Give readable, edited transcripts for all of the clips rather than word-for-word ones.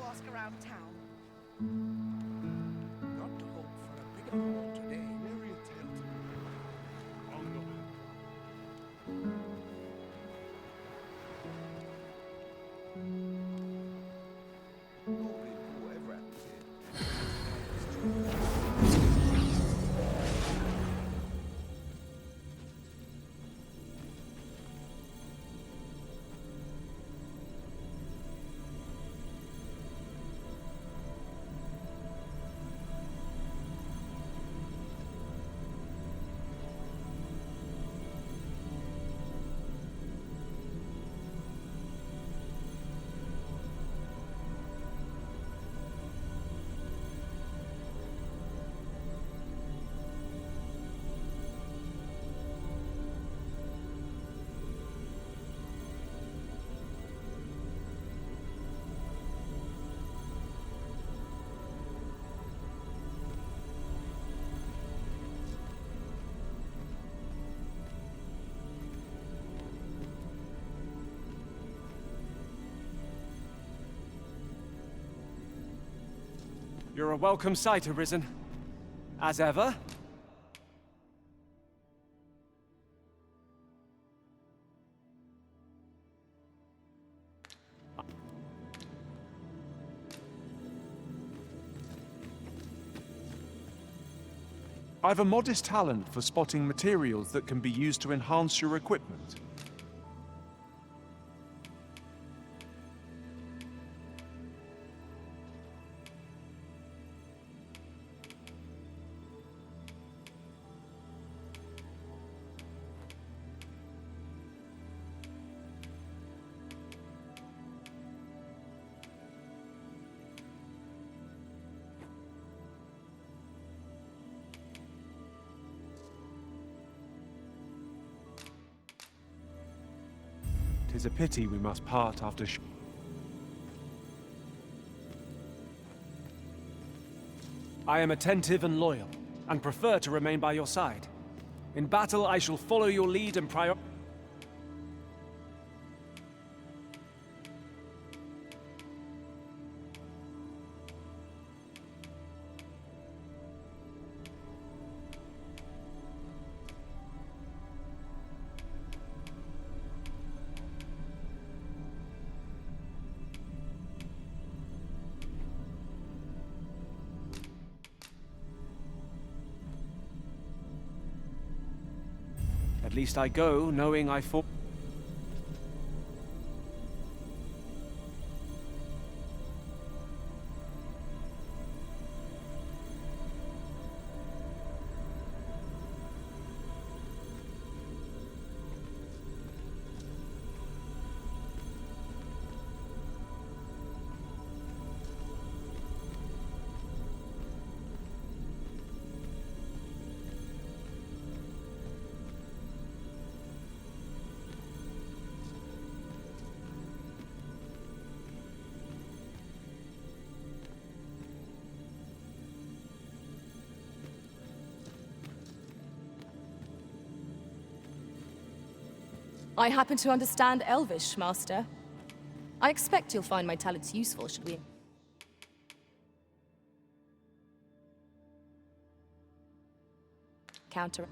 ask around town. Got to hope for a bigger haul today. Nary a tale to me. On the way. Holy whoever at it. You're a welcome sight, Arisen. As ever. I've a modest talent for spotting materials that can be used to enhance your equipment. Tis a pity we must part after I am attentive and loyal, and prefer to remain by your side. In battle, I shall follow your lead and At least I go, knowing I fought. I happen to understand Elvish, Master. I expect you'll find my talents useful, should we? Counter.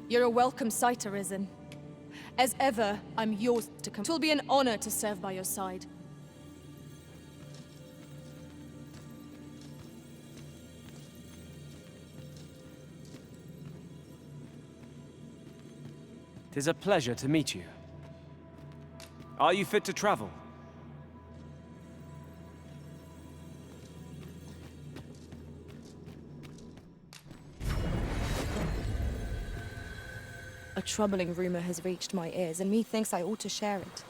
You're a welcome sight, Arisen. As ever, I'm yours to come. 'Twill be an honor to serve by your side. Tis a pleasure to meet you. Are you fit to travel? A troubling rumor has reached my ears, and methinks I ought to share it.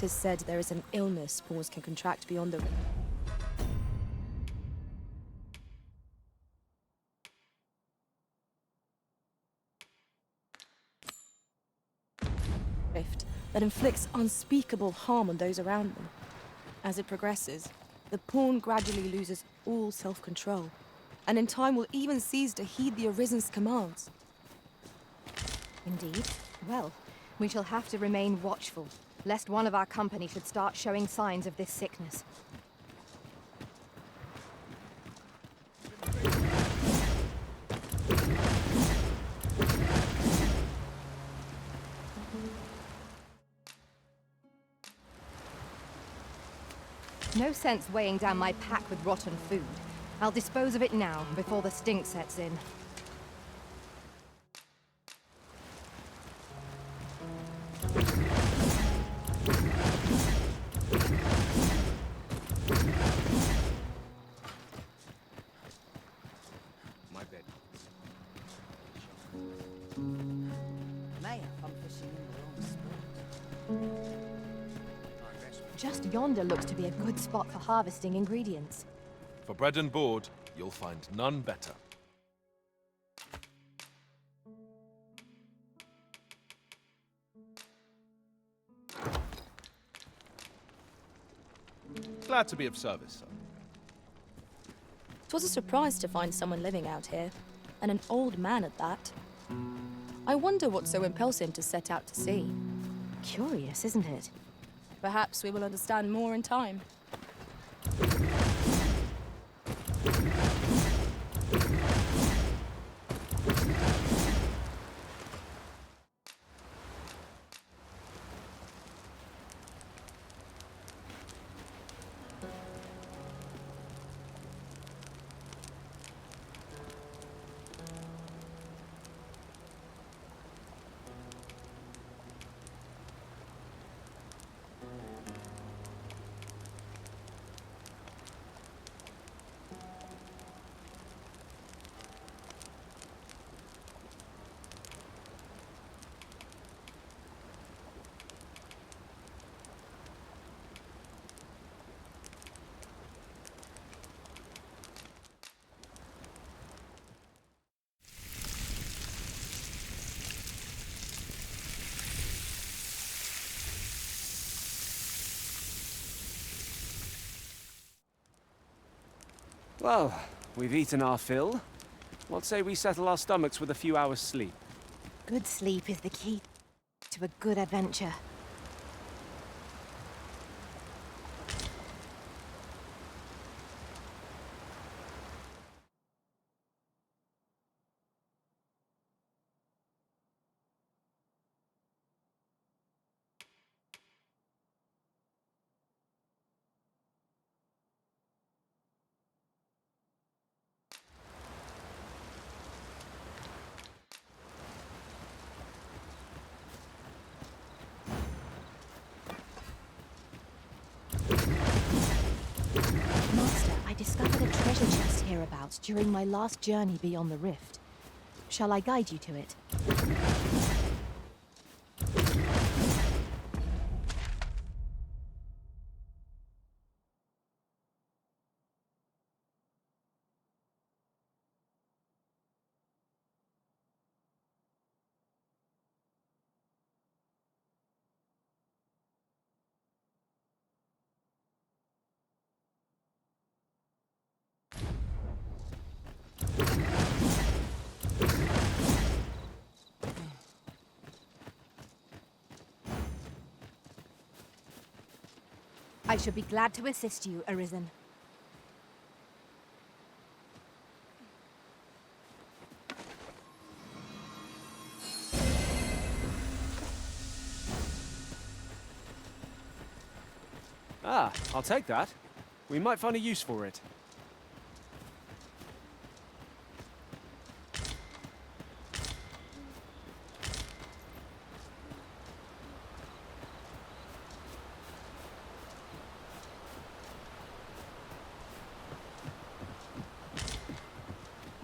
'Tis said there is an illness spores can contract beyond the rift that inflicts unspeakable harm on those around them. As it progresses, the pawn gradually loses all self-control, and in time will even cease to heed the Arisen's commands. Indeed. Well, we shall have to remain watchful, lest one of our company should start showing signs of this sickness. No sense weighing down my pack with rotten food. I'll dispose of it now, before the stink sets in. My bed. May I'm fishing in the wrong spot. Just yonder looks to be a good spot for harvesting ingredients. For bread and board, you'll find none better. Glad to be of service, sir. 'Twas a surprise to find someone living out here, and an old man at that. I wonder what so impels him to set out to sea. Curious, isn't it? Perhaps we will understand more in time. Well, we've eaten our fill. What say we settle our stomachs with a few hours' sleep? Good sleep is the key to a good adventure. Master, I discovered a treasure chest hereabouts during my last journey beyond the rift. Shall I guide you to it? I shall be glad to assist you, Arisen. Ah, I'll take that. We might find a use for it.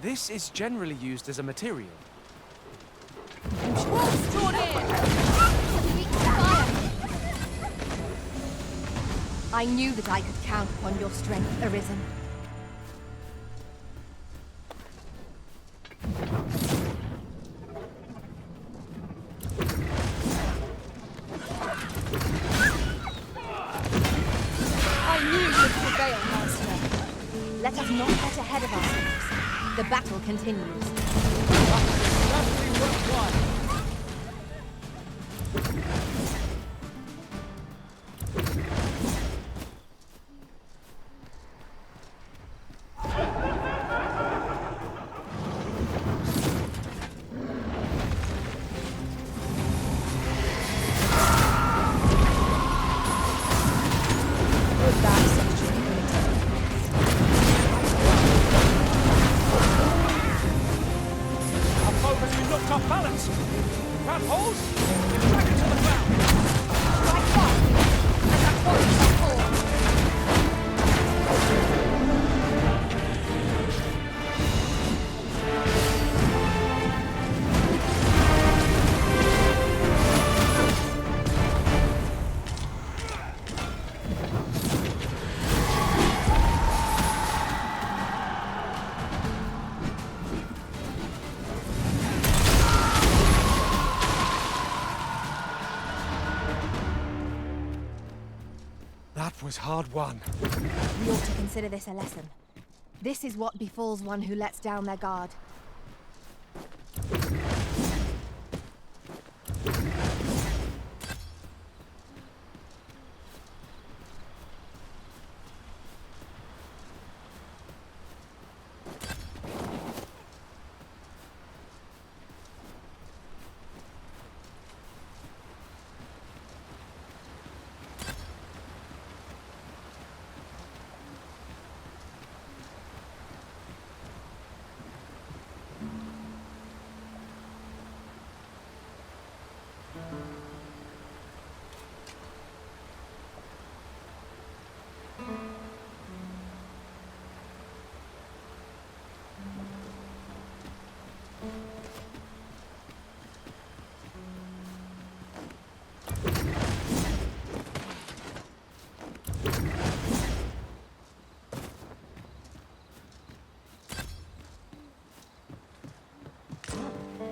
This is generally used as a material. I knew that I could count upon your strength, Arisen. I knew you would prevail, Master. Let us not get ahead of ourselves. The battle continues. Certainly worthwhile. Would that such tranquility? Our foe has been knocked off balance. Grab hold and drag it to the ground. Strike fast, and that body shall fall. That was hard won. We ought to consider this a lesson. This is what befalls one who lets down their guard.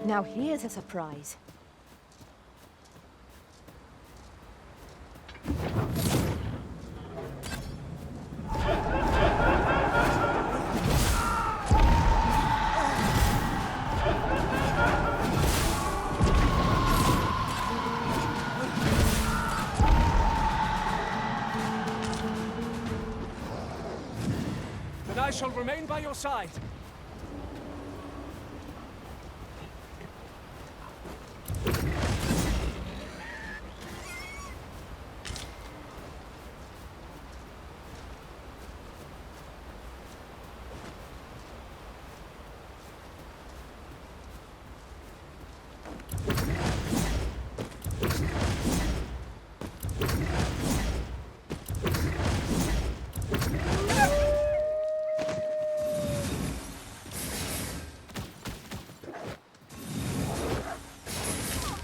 Now here's a surprise. And I shall remain by your side.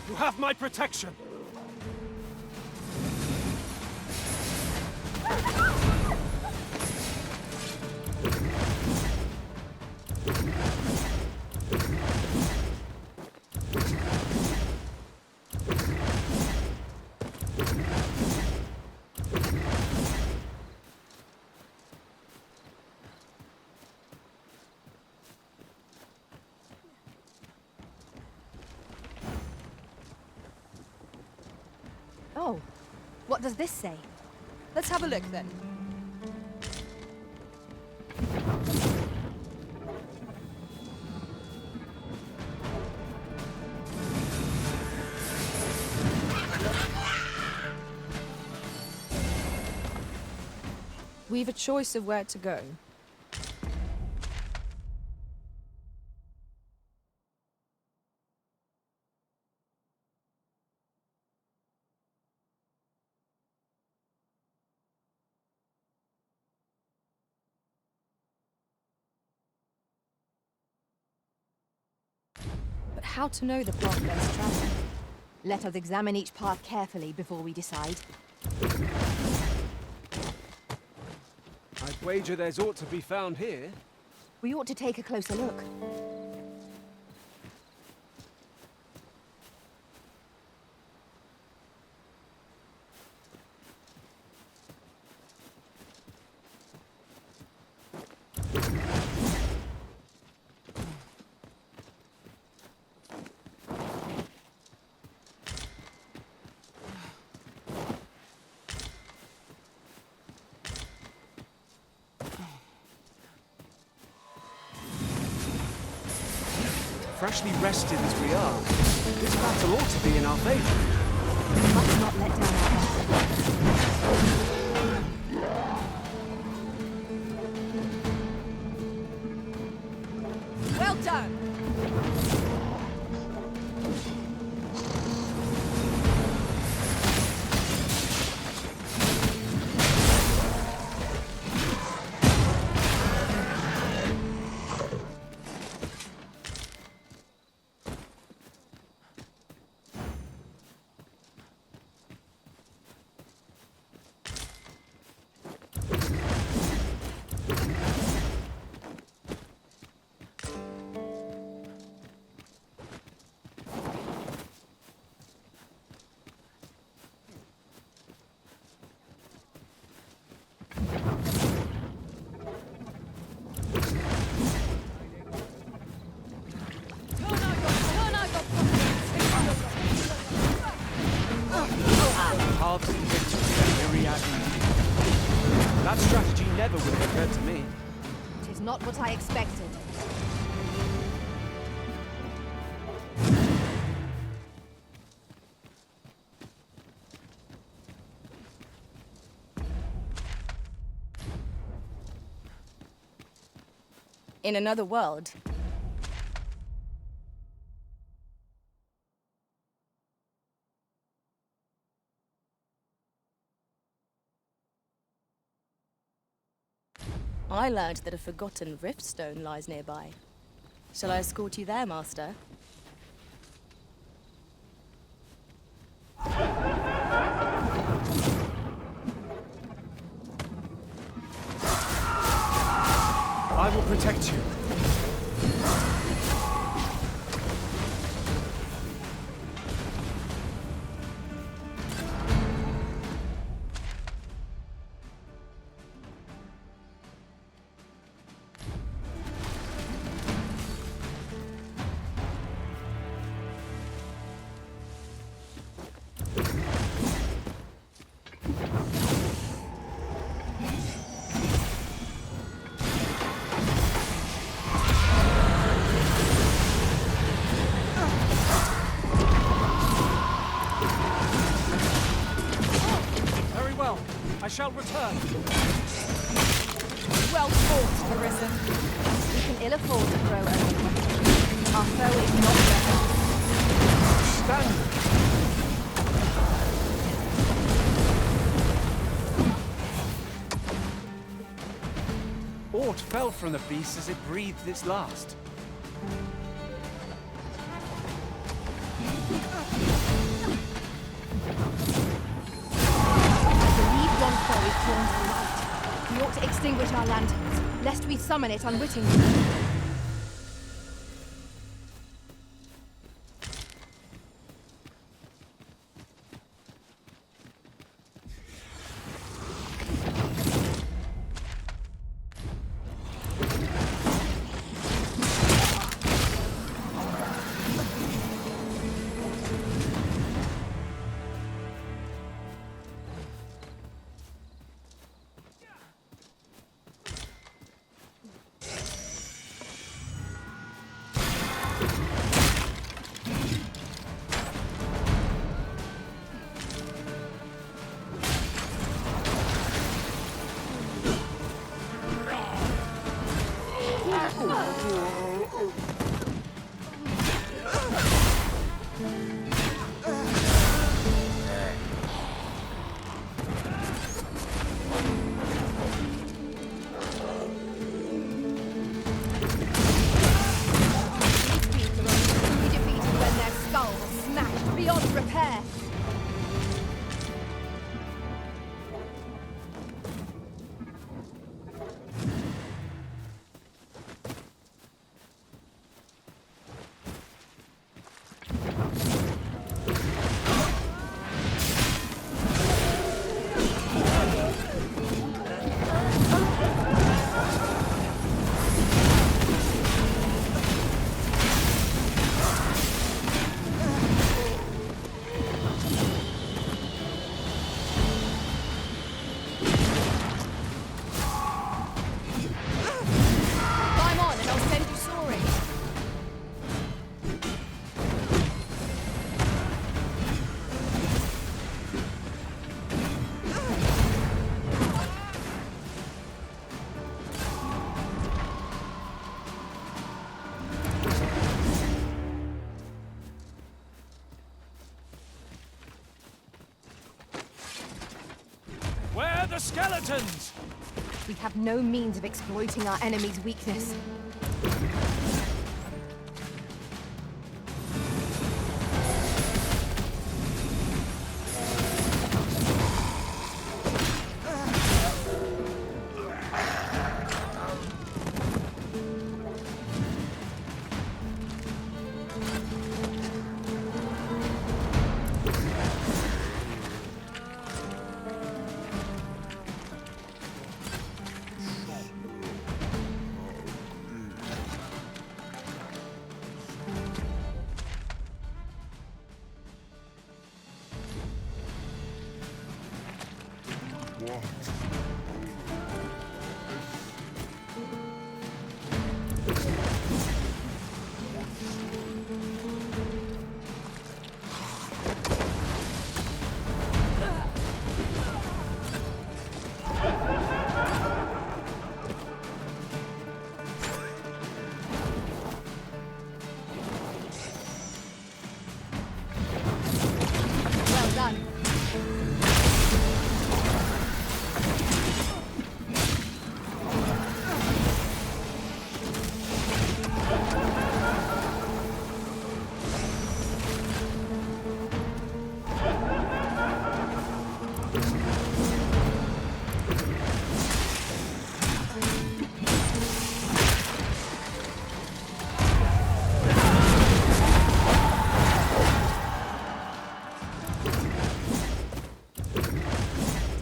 You have my protection. Oh, what does this say? Let's have a look then. We've a choice of where to go. But how to know the path less traveled? Let us examine each path carefully before we decide. I'd wager there's aught to be found here. We ought to take a closer look. Freshly rested as we are, this battle ought to be in our favor. We must not let down our guard. Well done! Halves in victory and myriad in defeat. That strategy never would have occurred to me. It is not what I expected. In another world, I learned that a forgotten riftstone lies nearby. Shall I escort you there, Master? I will protect you. I shall return. Well fought, Arisen. We can ill afford to grow old. Our foe is not ready. Stand! Aught fell from the beast as it breathed its last. One foe is drawn to the light. We ought to extinguish our lanterns, lest we summon it unwittingly. the skeletons! We have no means of exploiting our enemy's weakness. Well done.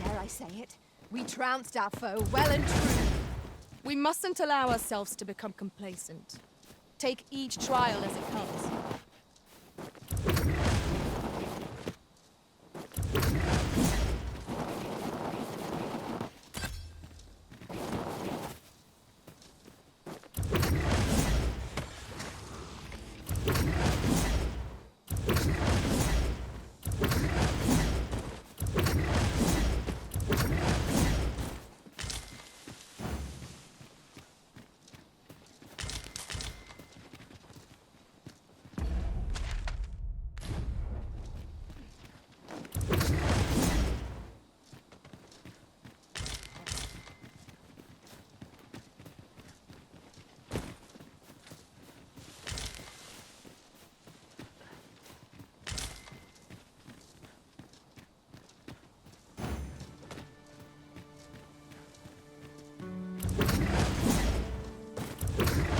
Dare I say it? We trounced our foe well and true. We mustn't allow ourselves to become complacent. Take each trial as it comes.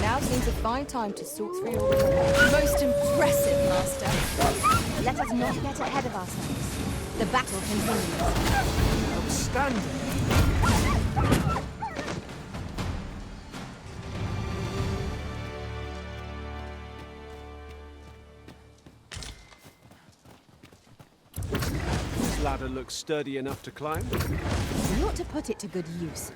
Now seems a fine time to sort through your reward. Most impressive, Master. Let us not get ahead of ourselves. The battle continues. Outstanding! This ladder looks sturdy enough to climb. We ought to put it to good use.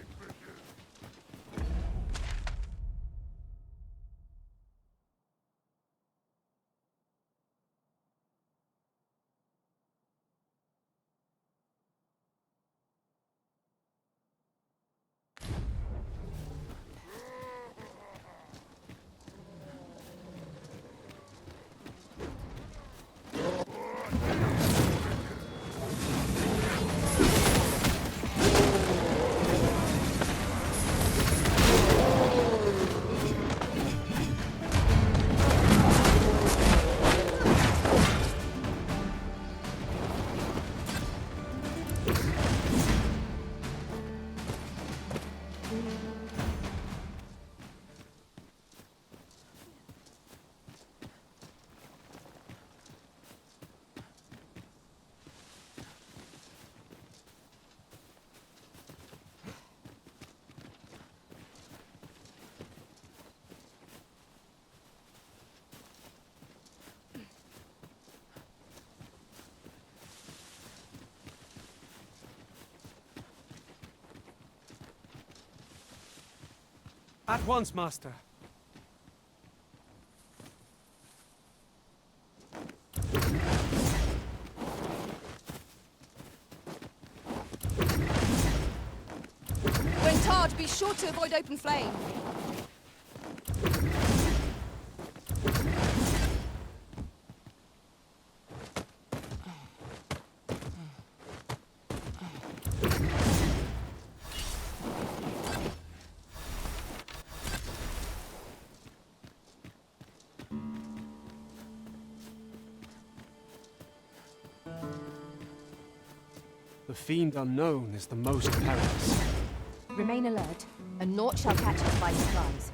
At once, Master. When charged, be sure to avoid open flame. The fiend unknown is the most perilous. Remain alert, and naught shall catch us by surprise.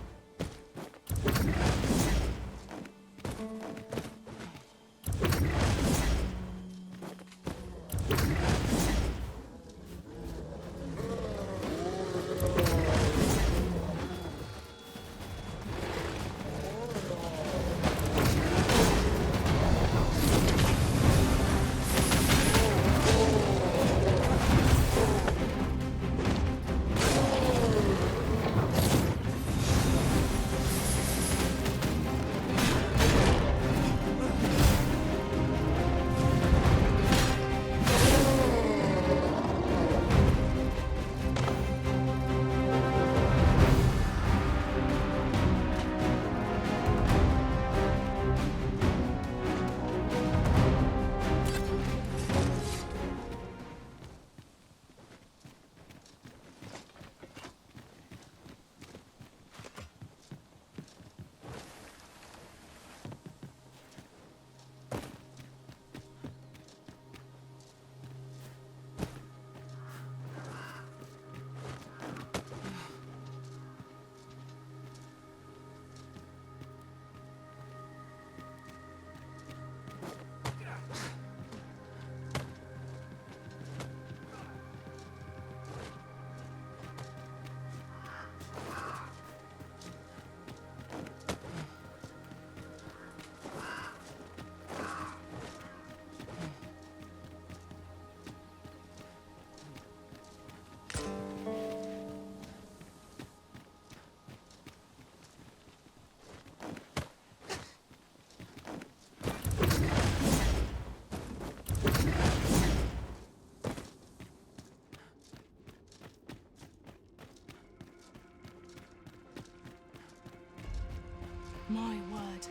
My word.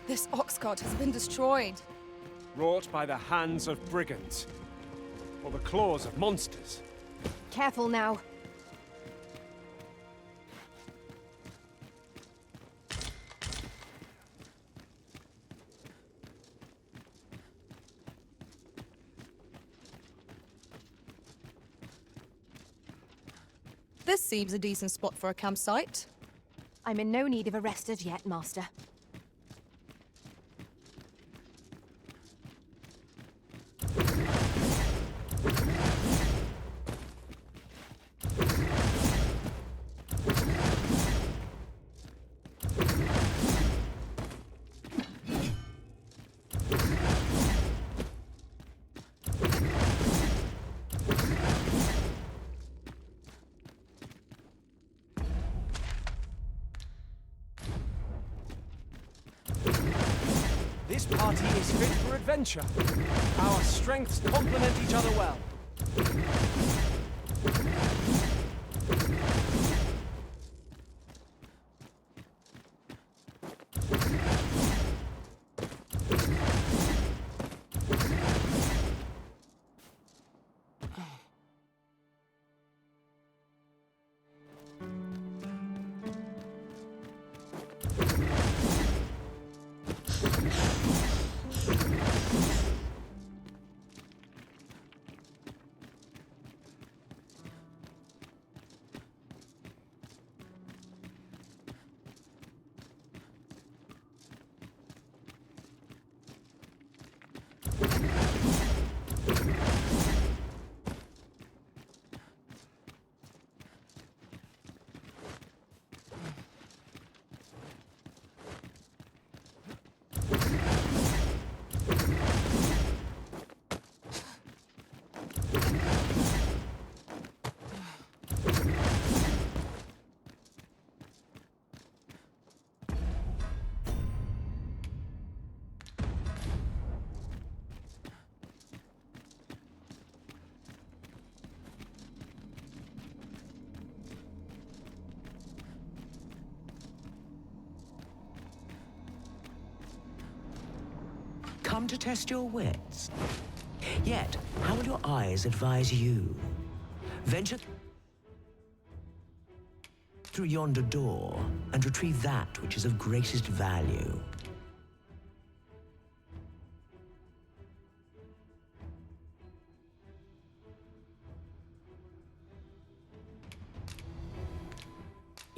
This ox cart has been destroyed. Wrought by the hands of brigands. Or the claws of monsters. Careful now. This seems a decent spot for a campsite. I'm in no need of a rest as yet, Master. This party is fit for adventure. Our strengths complement each other well. Come to test your wits. Yet, how will your eyes advise you? Venture through yonder door and retrieve that which is of greatest value.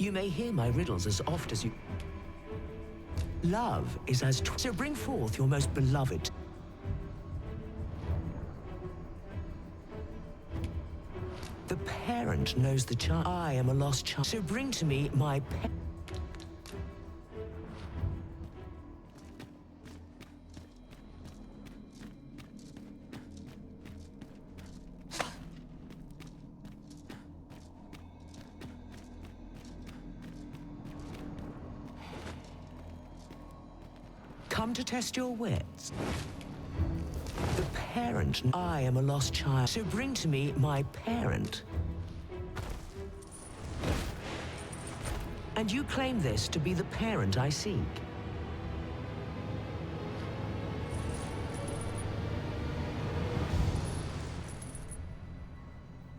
You may hear my riddles as oft as you... Love is as... So bring forth your most beloved. The parent knows the child. I am a lost child. So bring to me my Come to test your wits. The parent. I am a lost child. So bring to me my parent. And you claim this to be the parent I seek.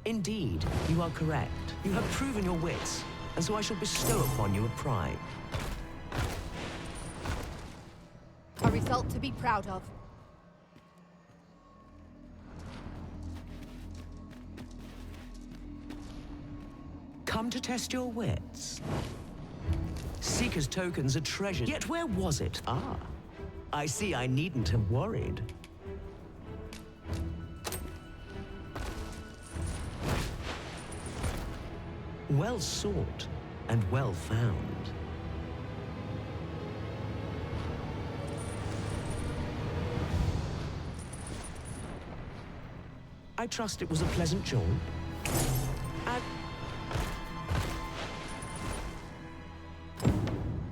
Indeed, you are correct. You have proven your wits, and so I shall bestow upon you a prize. A result to be proud of. Come to test your wits. Seeker's tokens are treasured. Yet where was it? Ah, I see I needn't have worried. Well sought and well found. I trust it was a pleasant jaunt.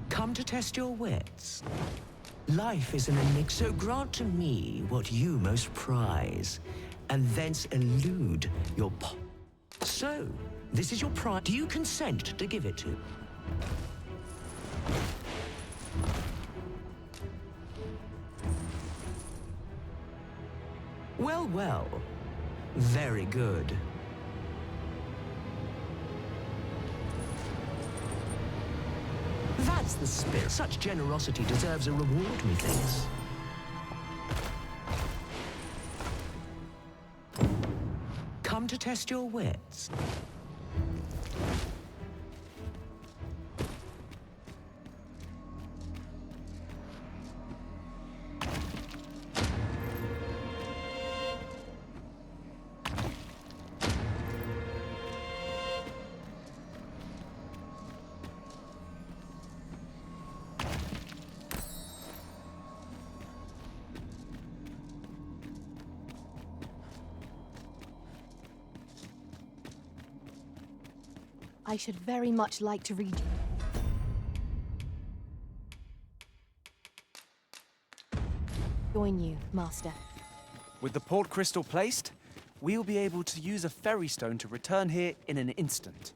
Come to test your wits. Life is an enigma, so grant to me what you most prize, and thence elude your So, this is your prize. Do you consent to give it to? Well, well. Very good. That's the spirit. Such generosity deserves a reward, methinks. Come to test your wits. I should very much like to read. Join you, Master. With the port crystal placed, we'll be able to use a ferry stone to return here in an instant.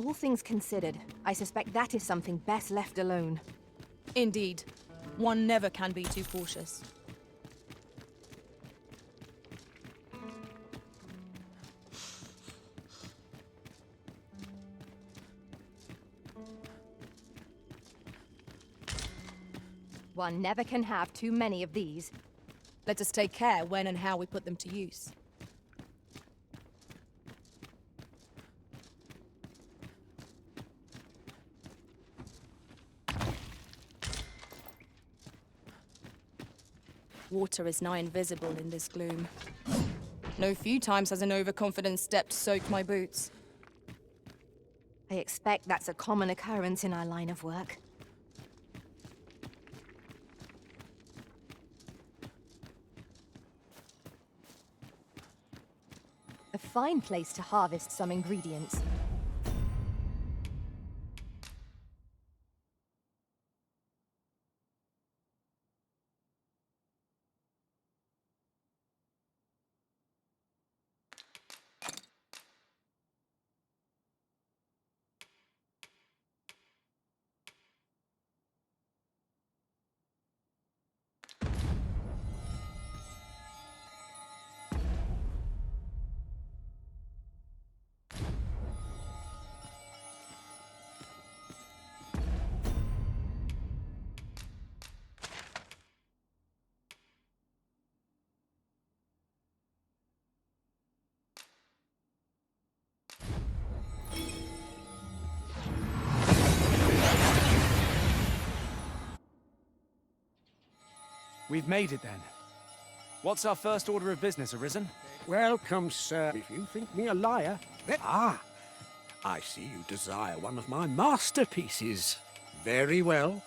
All things considered, I suspect that is something best left alone. Indeed. One never can be too cautious. One never can have too many of these. Let us take care when and how we put them to use. Water is nigh invisible in this gloom. No few times has an overconfident step soaked my boots. I expect that's a common occurrence in our line of work. A fine place to harvest some ingredients. We've made it then. What's our first order of business, Arisen? Welcome, sir. If you think me a liar, I see you desire one of my masterpieces. Very well.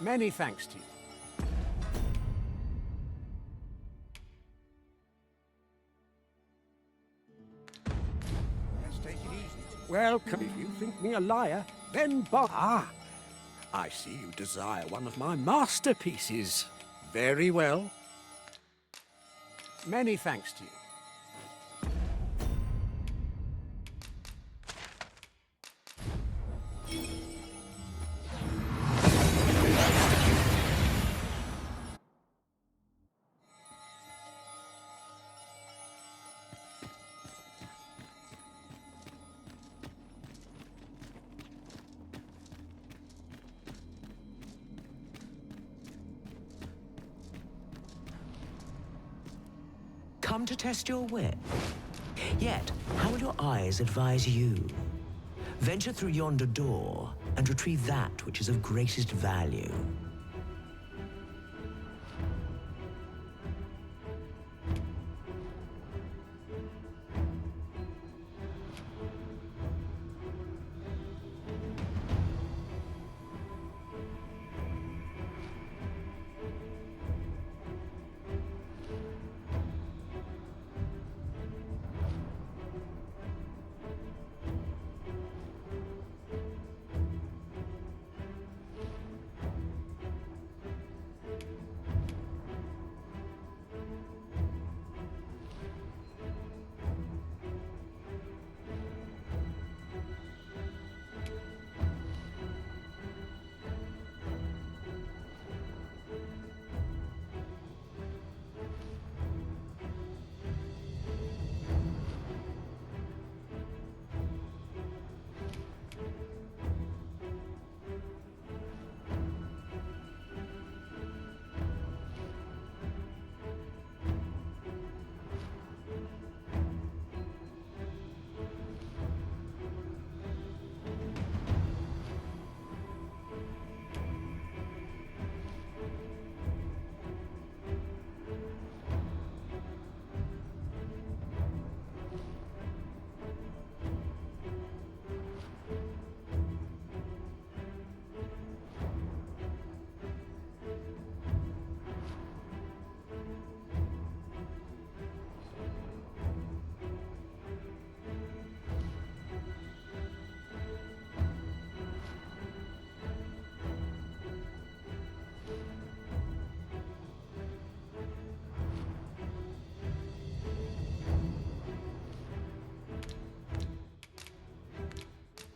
Many thanks to you. Let's take it easy. Welcome. If you think me a liar, then I see you desire one of my masterpieces. Very well. Many thanks to you. Come to test your wit. Yet, how will your eyes advise you? Venture through yonder door and retrieve that which is of greatest value.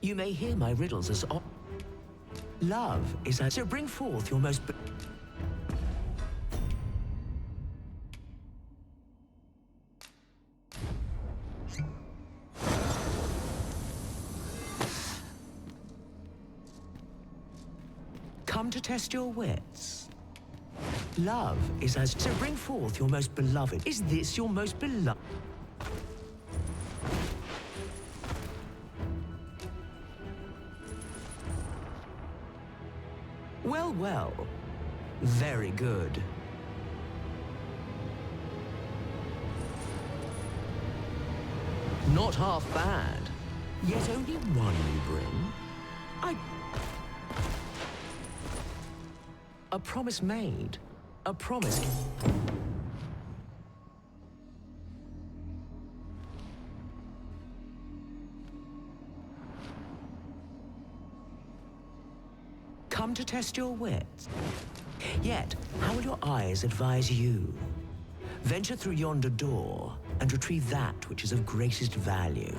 You may hear my riddles as love is as so bring forth your most come to test your wits. Love is as so bring forth your most beloved. Is this your most beloved? Well, very good. Not half bad. Yet only one you bring. A promise made. A promise. Come to test your wits. Yet, how will your eyes advise you? Venture through yonder door and retrieve that which is of greatest value.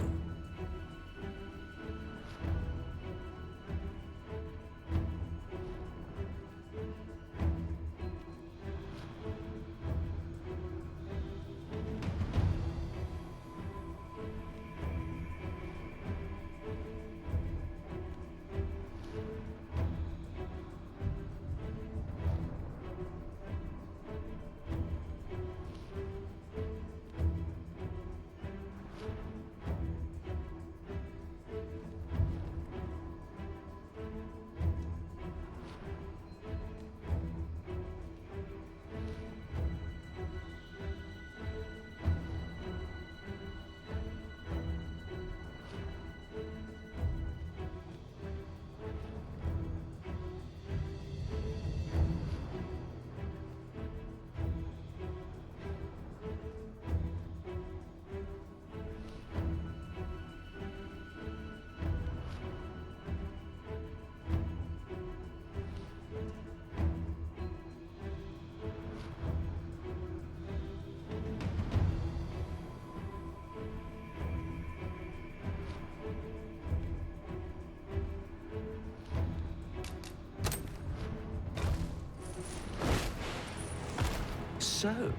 So,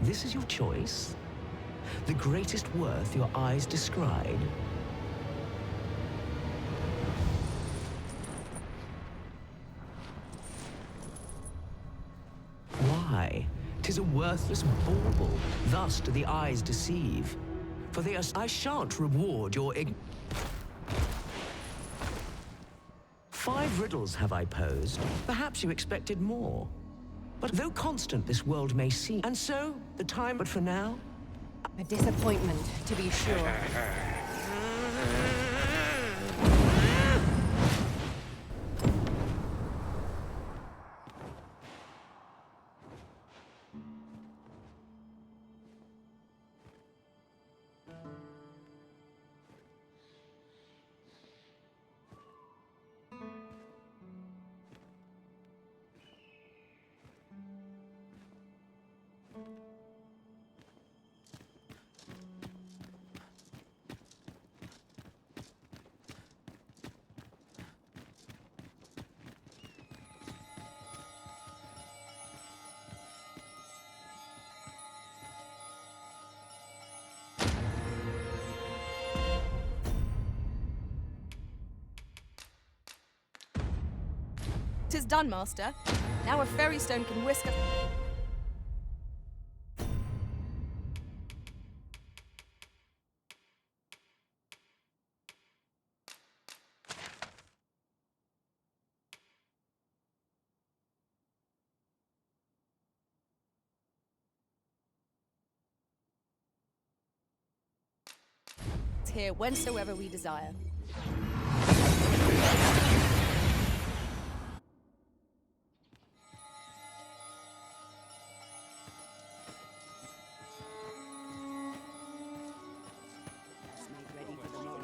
this is your choice? The greatest worth your eyes descried? Why? 'Tis a worthless bauble, thus do the eyes deceive. For they are... I shan't reward your 5 riddles have I posed. Perhaps you expected more. But though constant this world may seem, and so, the time but for now... A disappointment, to be sure. "'Tis done, master. Now a fairy stone can whisk us. Here whensoever we desire. Made ready for the morrow.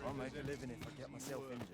I'll make a living if I get myself injured.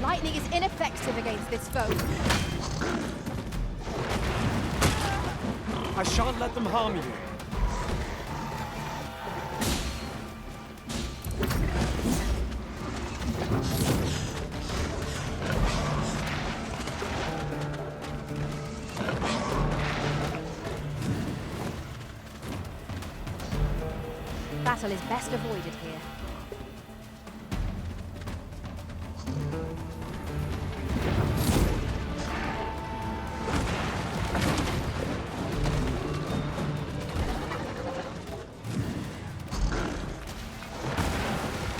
Lightning is ineffective against this foe. I shan't let them harm you. Battle is best avoided here.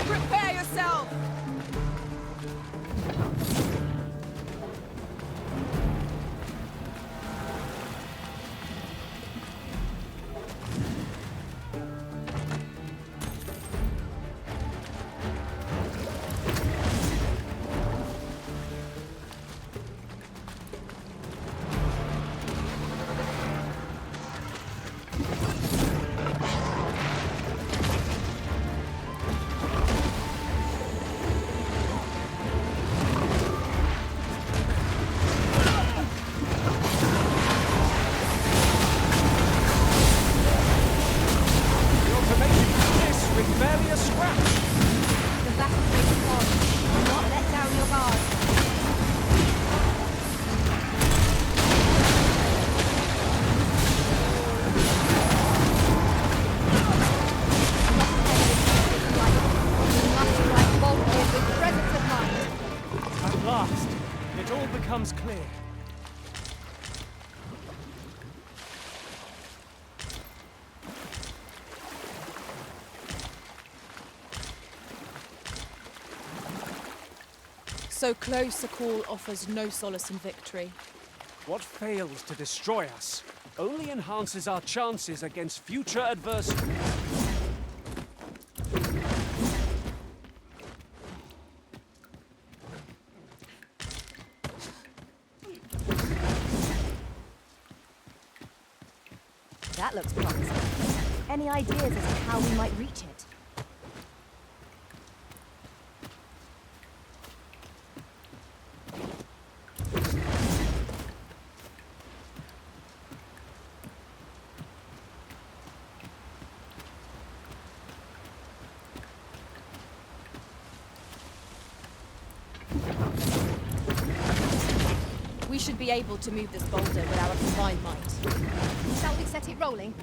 Prepare yourself! The battle rages on. Do not let down your guard. You must strike boldly with presence of mind. At last, it all becomes clear. So close a call offers no solace in victory. What fails to destroy us only enhances our chances against future adversaries. That looks promising. Any ideas as to how we might reach it? We should be able to move this boulder with our combined might. Shall we set it rolling?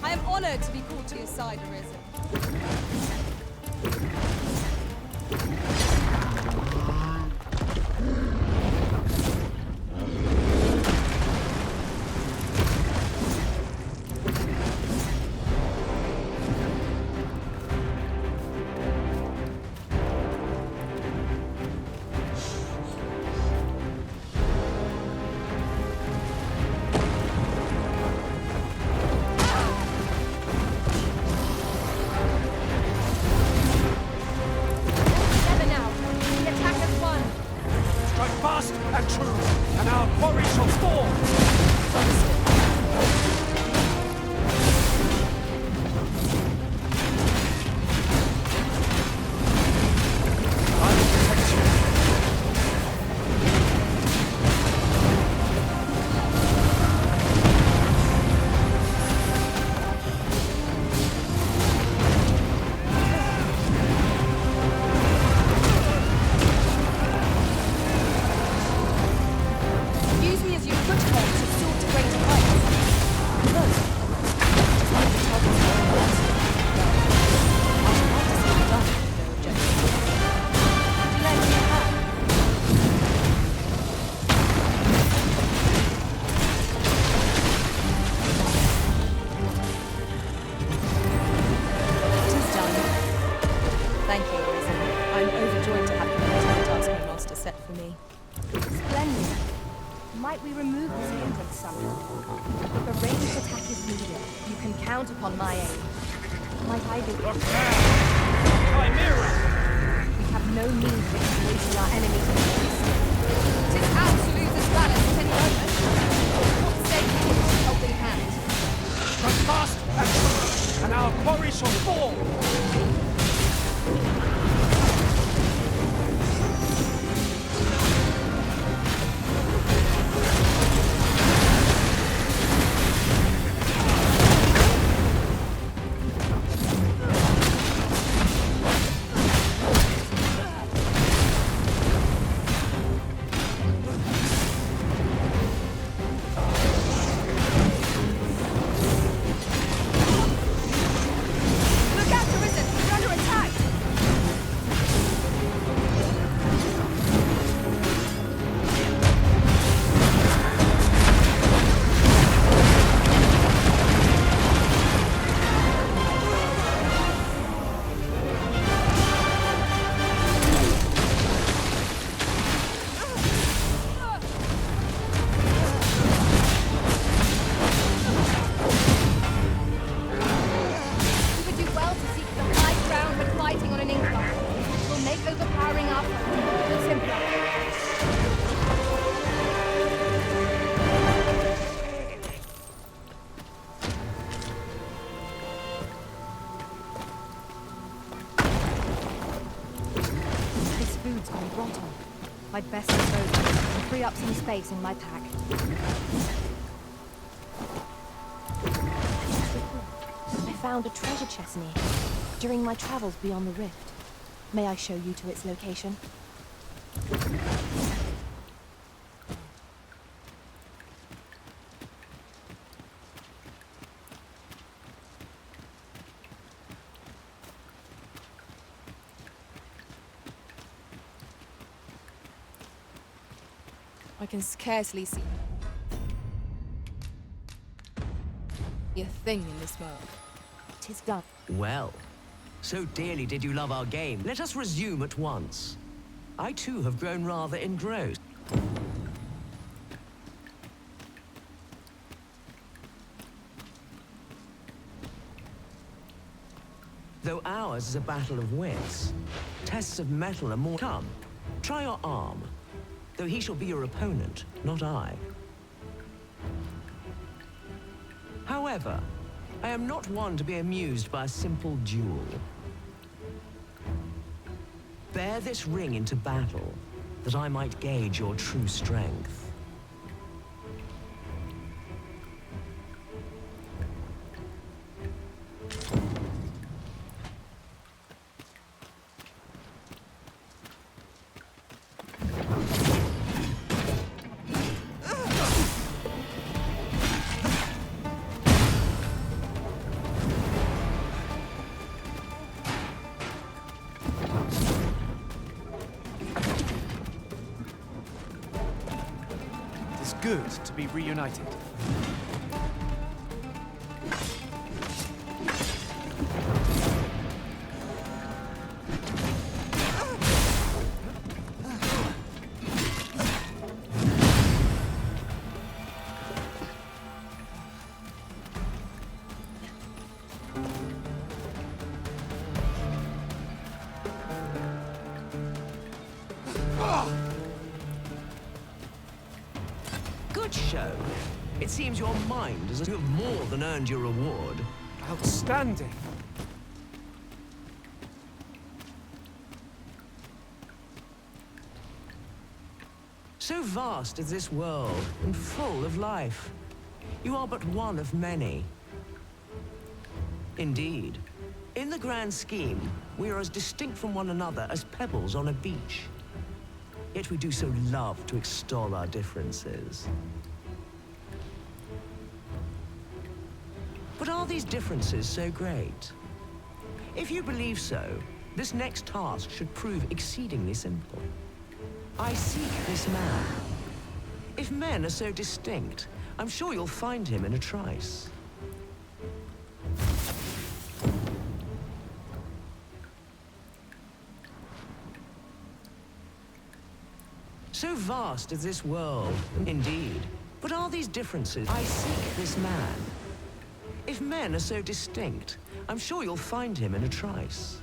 I am honored to be called to your side, Arisen. Fast and true, and our quarry shall fall! I will protect you. Use me as your foothold to soar to greater heights. Look, just like the top of the world. I'd like to see it done, no objection. Would you like me back? It is done. Thank you, Arisen. I'm overjoyed to have completed the task my master set for me. Splendid. Might we remove this hindrance somehow? If a ranged attack is needed, you can count upon my aid. Might I be? Look there! Chimera! We have no means of exploiting our enemies' weakness. 'Tis ours to lose this balance at any moment. What say you to this helping hand? Run fast and our quarry shall fall! Look out, Arisen! We're under attack! You would do well to seek the high ground when fighting on an incline. It will make overpowering our foe all the simpler. This food's gone rotten. I'd best dispose of it and free up some space in my pack. I found a treasure chest near during my travels beyond the rift. May I show you to its location? I can scarcely see a thing in this smoke. 'Tis done. Well, so dearly did you love our game. Let us resume at once. I too have grown rather engrossed. Though ours is a battle of wits, tests of mettle are more come. Try your arm, though he shall be your opponent, not I. However, I am not one to be amused by a simple duel. Bear this ring into battle, that I might gauge your true strength. It is good to be reunited. Good show. It seems your mind has more than earned your reward. Outstanding! So vast is this world, and full of life. You are but one of many. Indeed. In the grand scheme, we are as distinct from one another as pebbles on a beach. Yet we do so love to extol our differences. But are these differences so great? If you believe so, this next task should prove exceedingly simple. I seek this man. If men are so distinct, I'm sure you'll find him in a trice. So vast is this world, indeed. But are these differences? I seek this man. If If men are so distinct, I'm sure you'll find him in a trice.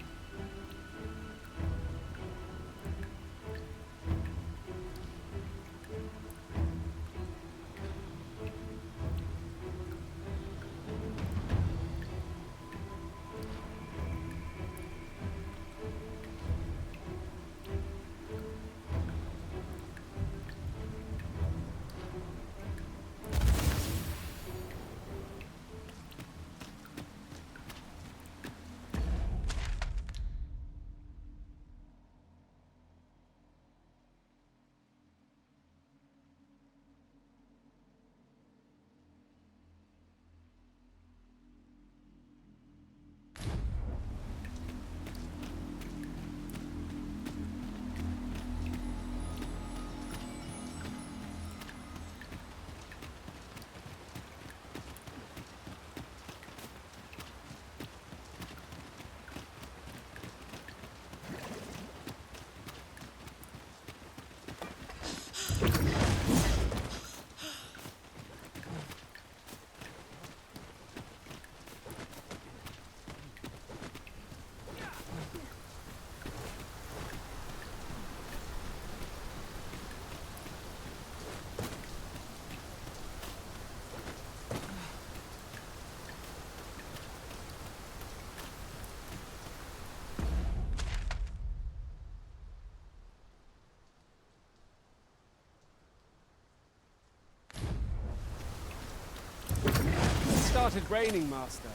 It started raining, Master.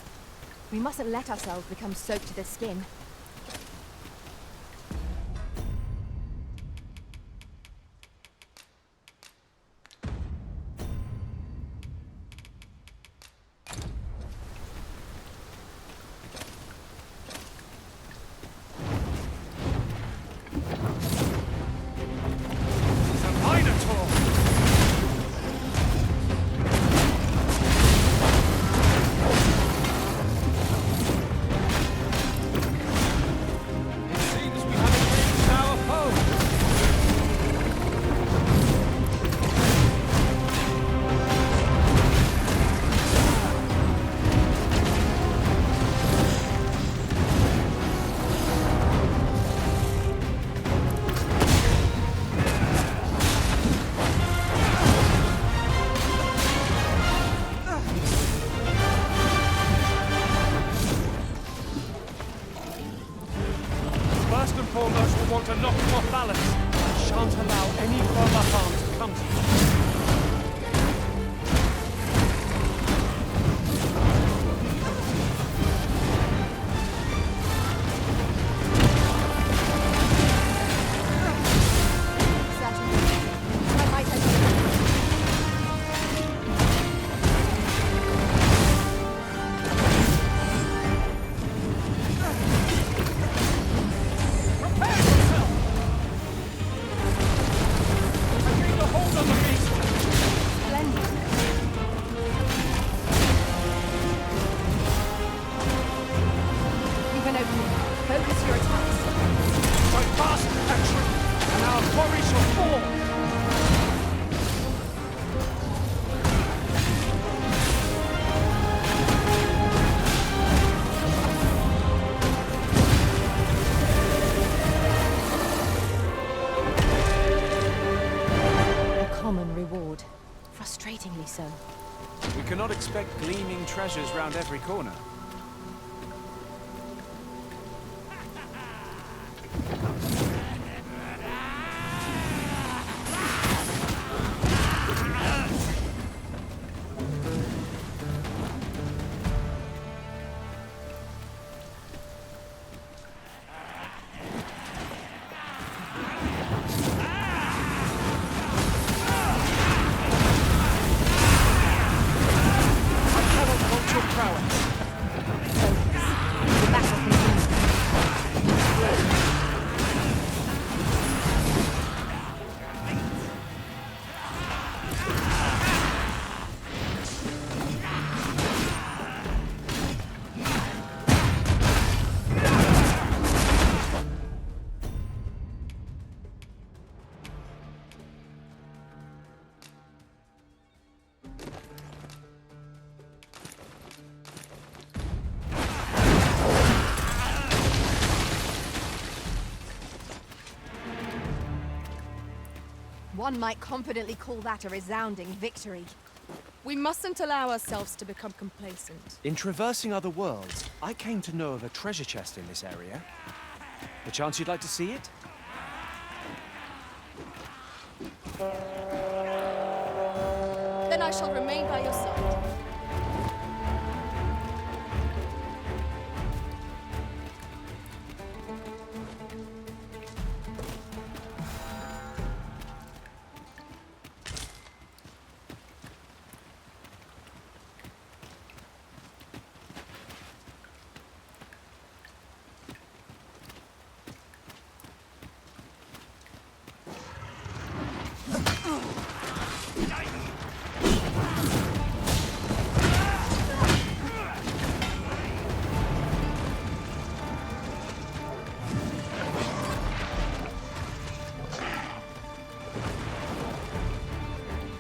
We mustn't let ourselves become soaked to the skin. To knock him off balance. I shan't allow any further harm to come to you. Frustratingly so. We cannot expect gleaming treasures round every corner. Prowess. One might confidently call that a resounding victory. We mustn't allow ourselves to become complacent. In traversing other worlds, I came to know of a treasure chest in this area. The chance you'd like to see it? Then I shall remain by your side.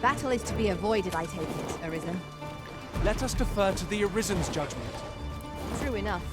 Battle is to be avoided, I take it, Arisen. Let us defer to the Arisen's judgment. True enough.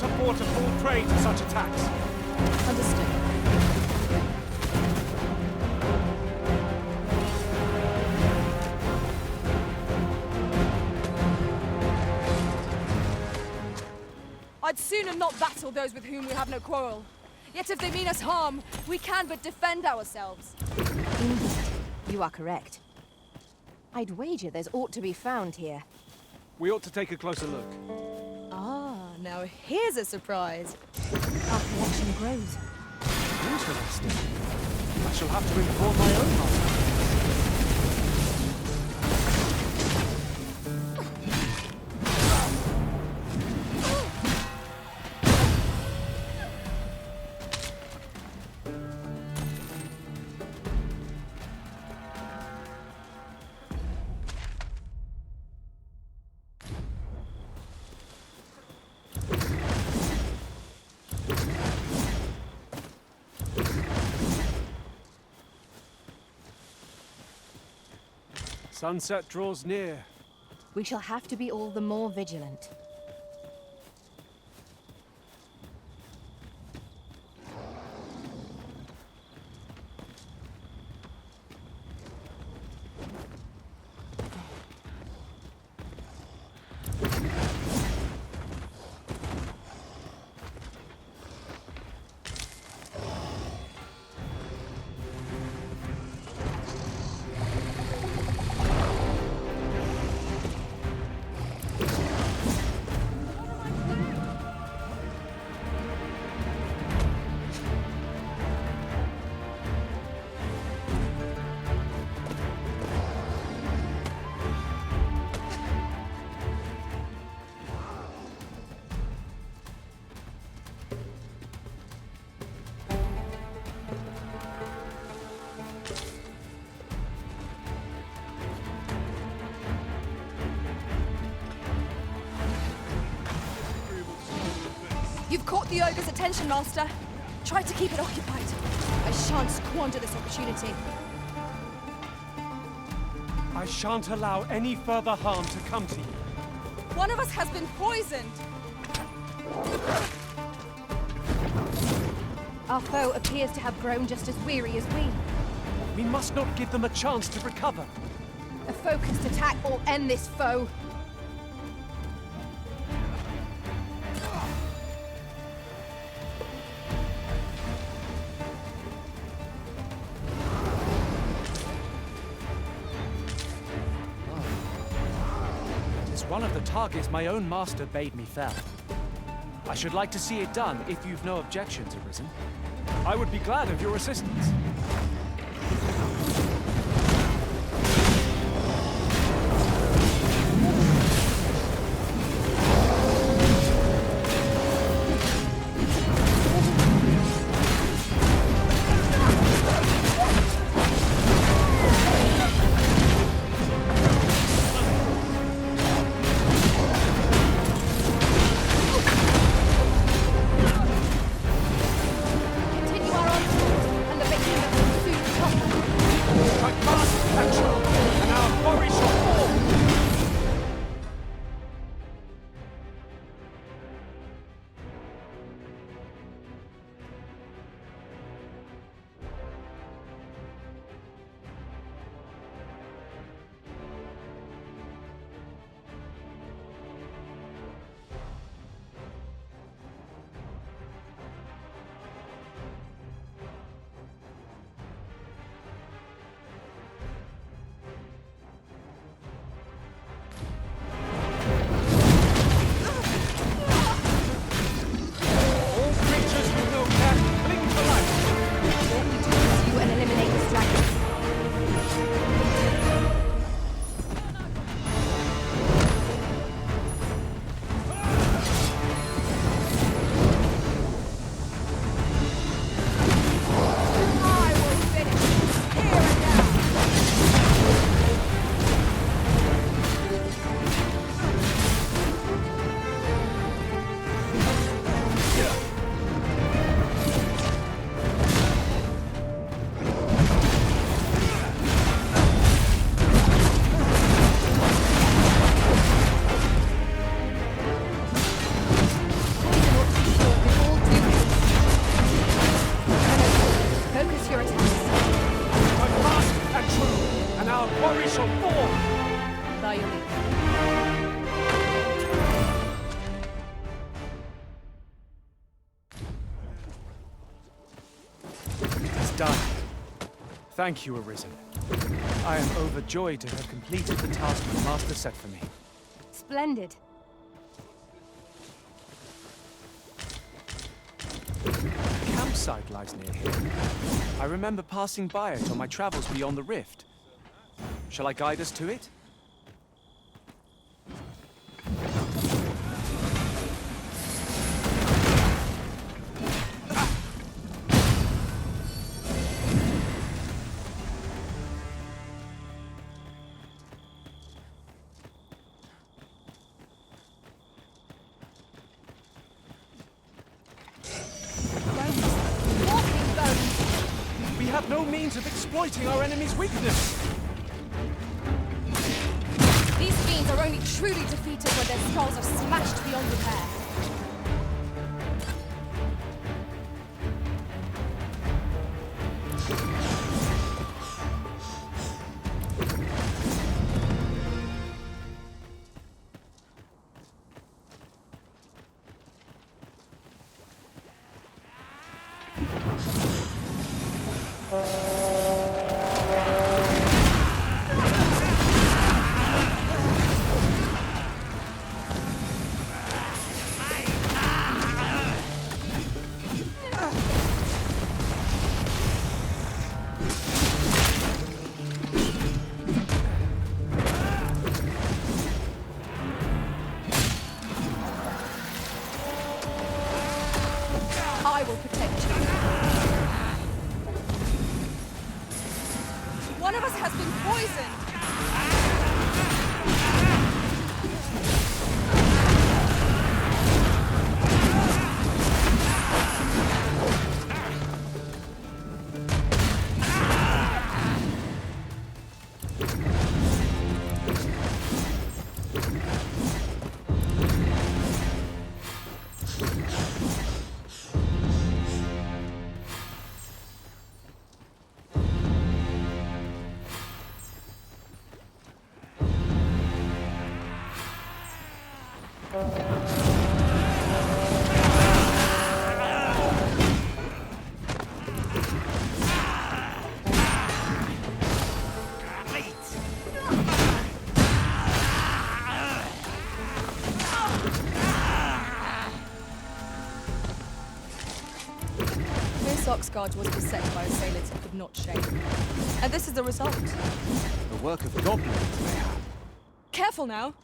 not afford to fall prey to such attacks. Understood. I'd sooner not battle those with whom we have no quarrel. Yet if they mean us harm, we can but defend ourselves. Indeed, you are correct. I'd wager there's aught to be found here. We ought to take a closer look. Ah, now here's a surprise. Our collection grows. Interesting. I shall have to inform my own master. Sunset draws near. We shall have to be all the more vigilant. You've caught the ogre's attention, Master. Try to keep it occupied. I shan't squander this opportunity. I shan't allow any further harm to come to you. One of us has been poisoned. Our foe appears to have grown just as weary as we. We must not give them a chance to recover. A focused attack will end this foe. One of the targets my own master bade me fell. I should like to see it done if you've no objections arisen. I would be glad of your assistance. Continue our onslaught, and the victory will soon done. Thank you, Arisen. I am overjoyed to have completed the task my master set for me. Splendid. A campsite lies near here. I remember passing by it on my travels beyond the rift. Shall I guide us to it? We have no means of exploiting our enemy's weakness. These fiends are only truly defeated when their skulls are smashed beyond repair. I will protect you. One of us has been poisoned. This Oxguard was beset by assailants who could not shake. And this is the result. The work of goblins, mayhap. Careful now.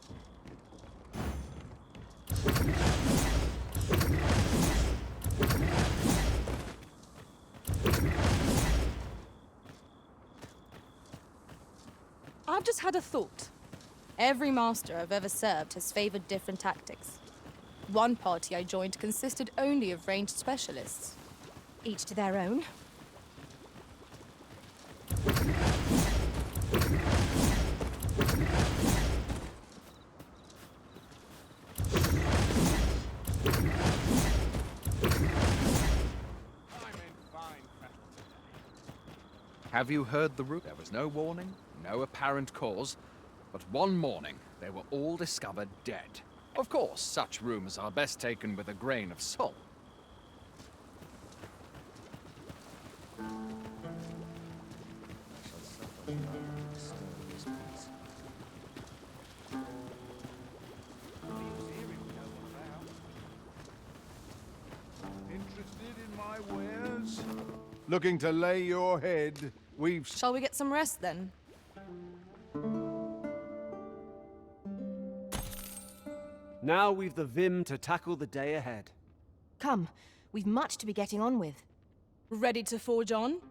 I've just had a thought. Every master I've ever served has favored different tactics. One party I joined consisted only of ranged specialists. Each to their own. Have you heard the root? There was no warning, no apparent cause, but one morning they were all discovered dead. Of course, such rumors are best taken with a grain of salt. Interested in my wares? Looking to lay your head? We've... Shall we get some rest then? Now we've the vim to tackle the day ahead. Come, we've much to be getting on with. Ready to forge on? It's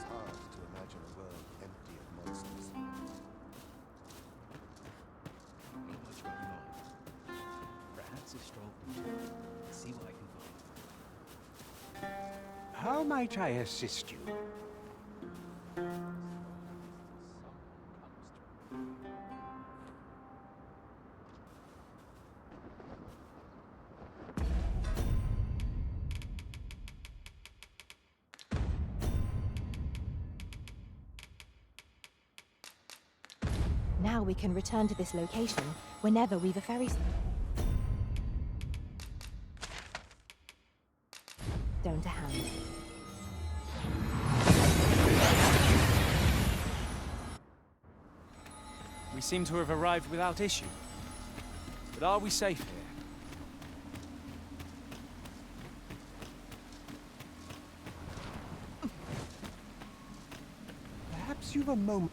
hard to imagine a world empty of monsters. Not much going on. Perhaps a stroll. See what I can find. How might I assist you? Now we can return to this location Whenever we've a ferry stone to hand. We seem to have arrived without issue. But are we safe here? Perhaps you've a moment.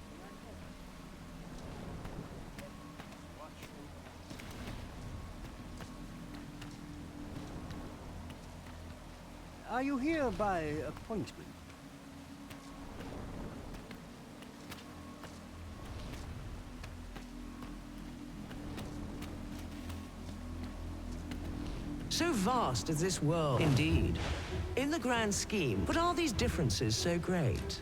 Are you here by appointment? So vast is this world, indeed. In the grand scheme, but are these differences so great?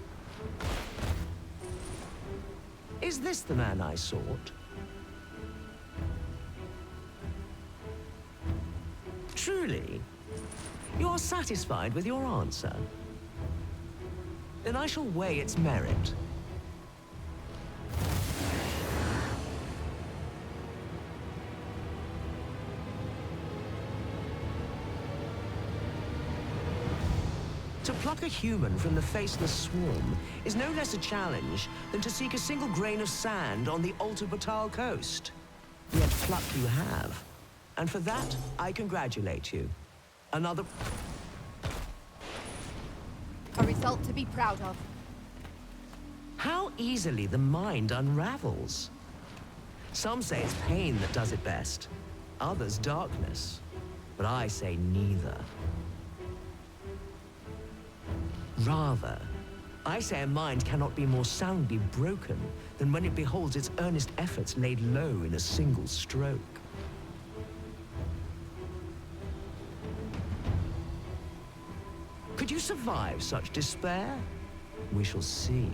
Is this the man I sought? Truly? You are satisfied with your answer? Then I shall weigh its merit. To pluck a human from the faceless swarm is no less a challenge than to seek a single grain of sand on the Alta Batal coast. Yet pluck you have. And for that, I congratulate you. Another... A result to be proud of. How easily the mind unravels. Some say it's pain that does it best. Others darkness. But I say neither. Rather, I say a mind cannot be more soundly broken than when it beholds its earnest efforts laid low in a single stroke. Could you survive such despair? We shall see.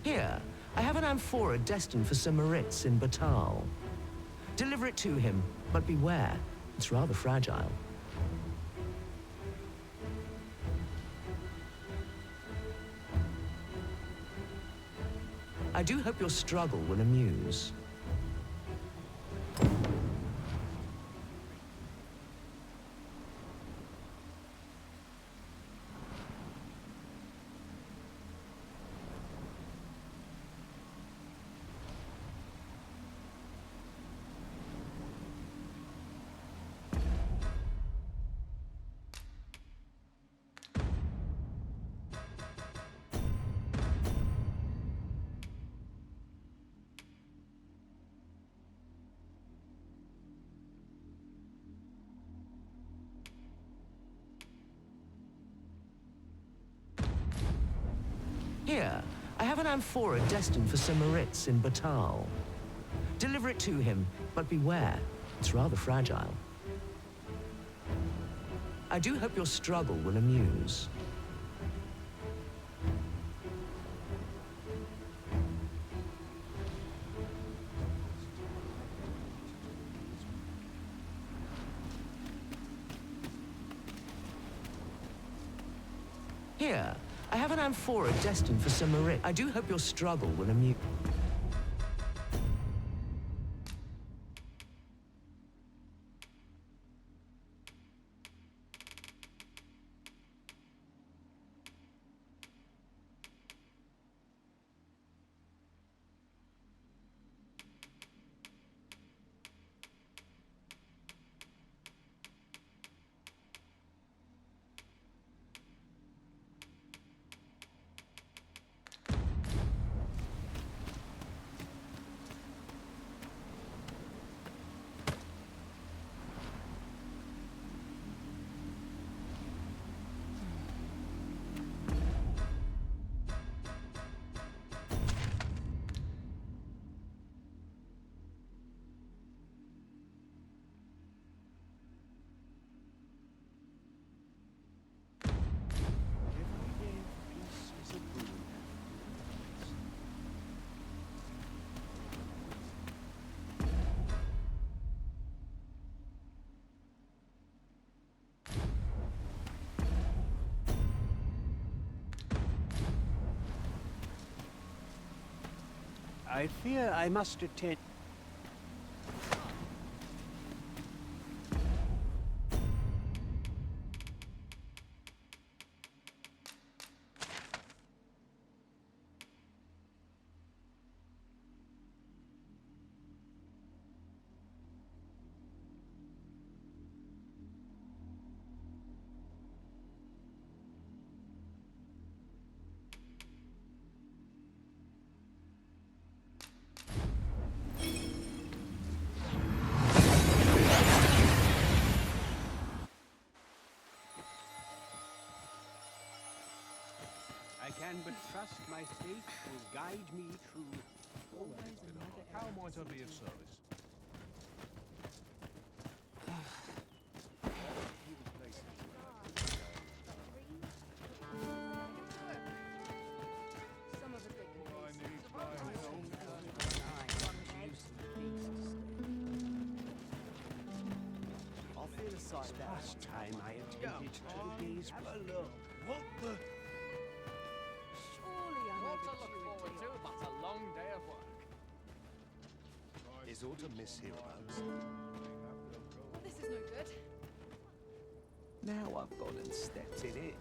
Here, I have an amphora destined for Sir Moritz in Batal. Deliver it to him, but beware, it's rather fragile. I do hope your struggle will amuse. Here, I have an amphora destined for Sir Moritz in Batal. Deliver it to him, but beware, it's rather fragile. I do hope your struggle will amuse. Here, I have an amphora destined for Sir Moritz. I do hope your struggle will amuse. I fear I must attend. I can but trust my faith will guide me through. How might I be of service? I'll feel aside that. Last time I attended to the day's work. What the? Surely I What know to look forward to but a long day of work. Is aught amiss hereabouts? This is no good. Now I've gone and stepped in it.